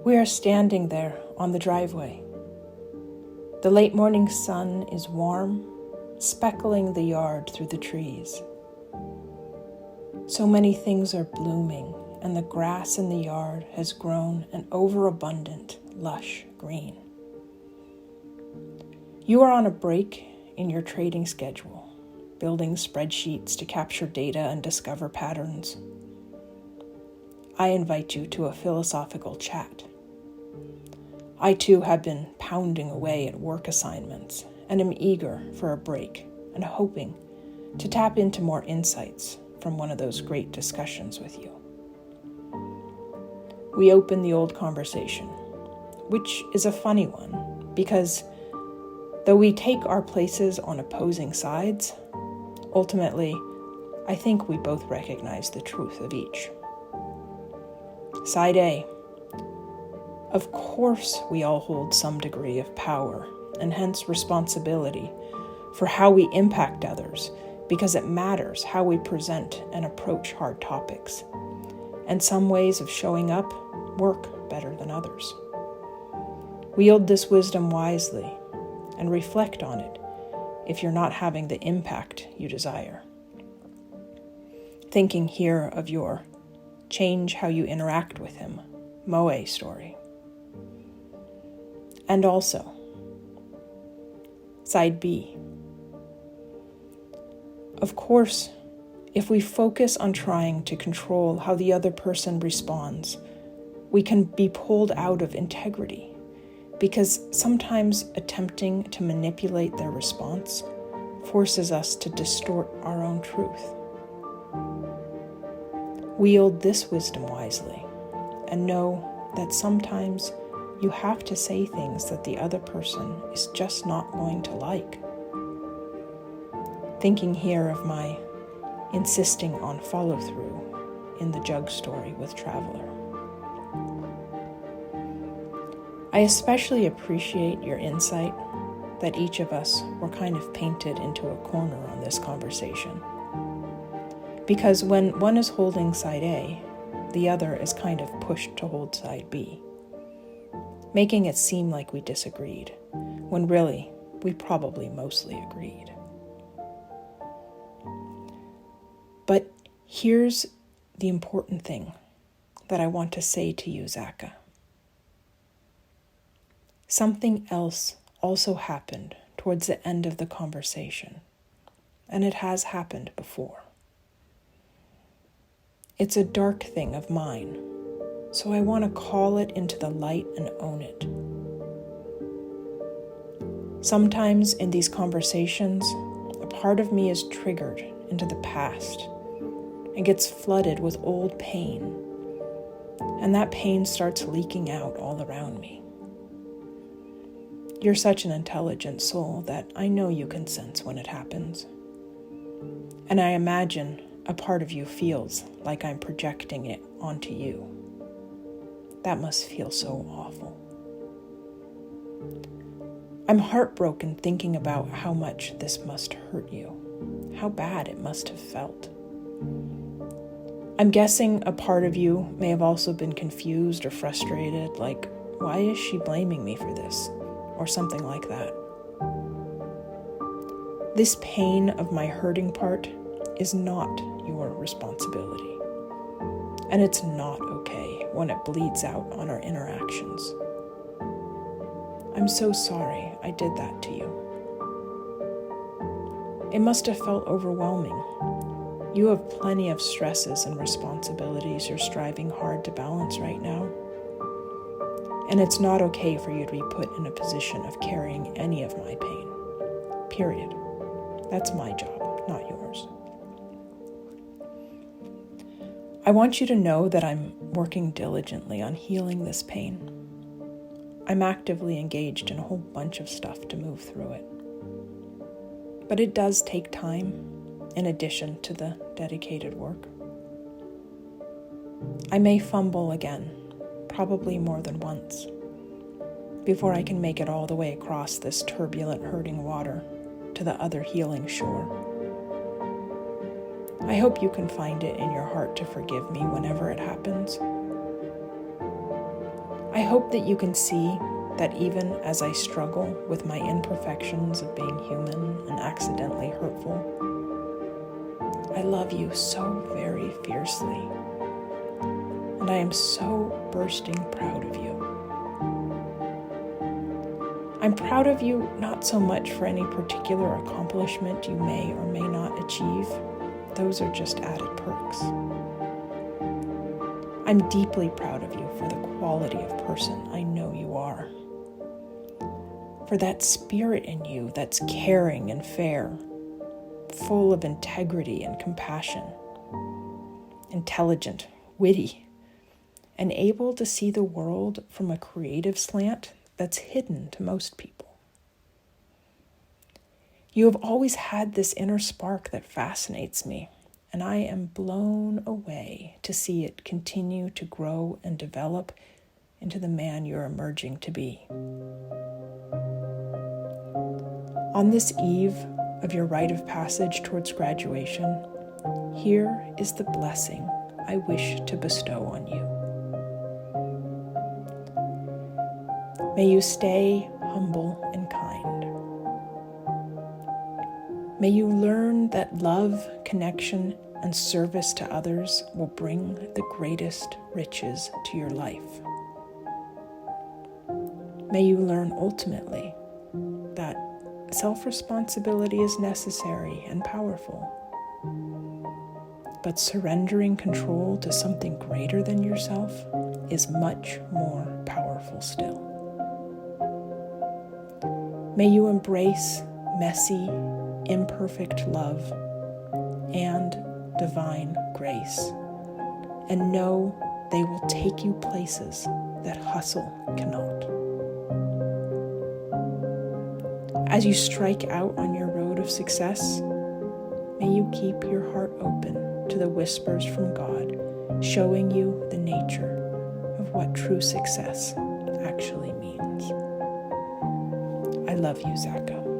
We are standing there on the driveway. The late morning sun is warm, speckling the yard through the trees. So many things are blooming, and the grass in the yard has grown an overabundant, lush green. You are on a break in your trading schedule, building spreadsheets to capture data and discover patterns. I invite you to a philosophical chat. I too have been pounding away at work assignments and am eager for a break and hoping to tap into more insights from one of those great discussions with you. We open the old conversation, which is a funny one because though we take our places on opposing sides, ultimately, I think we both recognize the truth of each. Side A. Of course, we all hold some degree of power and hence responsibility for how we impact others because it matters how we present and approach hard topics. And some ways of showing up work better than others. Wield this wisdom wisely and reflect on it if you're not having the impact you desire. Thinking here of your change how you interact with him, Moe story. And also, side B. Of course, if we focus on trying to control how the other person responds, we can be pulled out of integrity because sometimes attempting to manipulate their response forces us to distort our own truth. Wield this wisdom wisely and know that sometimes you have to say things that the other person is just not going to like. Thinking here of my insisting on follow-through in the jug story with Traveler. I especially appreciate your insight that each of us were kind of painted into a corner on this conversation. Because when one is holding side A, the other is kind of pushed to hold side B, making it seem like we disagreed, when really, we probably mostly agreed. But here's the important thing that I want to say to you, Zaca. Something else also happened towards the end of the conversation, and it has happened before. It's a dark thing of mine, so I want to call it into the light and own it. Sometimes in these conversations, a part of me is triggered into the past and gets flooded with old pain, and that pain starts leaking out all around me. You're such an intelligent soul that I know you can sense when it happens. And I imagine a part of you feels like I'm projecting it onto you. That must feel so awful. I'm heartbroken thinking about how much this must hurt you, how bad it must have felt. I'm guessing a part of you may have also been confused or frustrated, like, why is she blaming me for this? Or something like that. This pain of my hurting part is not your responsibility. And it's not okay when it bleeds out on our interactions. I'm so sorry I did that to you. It must have felt overwhelming. You have plenty of stresses and responsibilities you're striving hard to balance right now. And it's not okay for you to be put in a position of carrying any of my pain. Period. That's my job, not yours. I want you to know that I'm working diligently on healing this pain. I'm actively engaged in a whole bunch of stuff to move through it. But it does take time, in addition to the dedicated work. I may fumble again, probably more than once, before I can make it all the way across this turbulent, hurting water to the other healing shore. I hope you can find it in your heart to forgive me whenever it happens. I hope that you can see that even as I struggle with my imperfections of being human and accidentally hurtful, I love you so very fiercely, and I am so bursting proud of you. I'm proud of you not so much for any particular accomplishment you may or may not achieve. Those are just added perks. I'm deeply proud of you for the quality of person I know you are. For that spirit in you that's caring and fair, full of integrity and compassion, intelligent, witty, and able to see the world from a creative slant that's hidden to most people. You have always had this inner spark that fascinates me, and I am blown away to see it continue to grow and develop into the man you're emerging to be. On this eve of your rite of passage towards graduation, here is the blessing I wish to bestow on you. May you stay humble and kind. May you learn that love, connection, and service to others will bring the greatest riches to your life. May you learn ultimately that self-responsibility is necessary and powerful, but surrendering control to something greater than yourself is much more powerful still. May you embrace messy, imperfect love and divine grace, and know they will take you places that hustle cannot. As you strike out on your road of success, may you keep your heart open to the whispers from God, showing you the nature of what true success actually means. I love you, Zaca.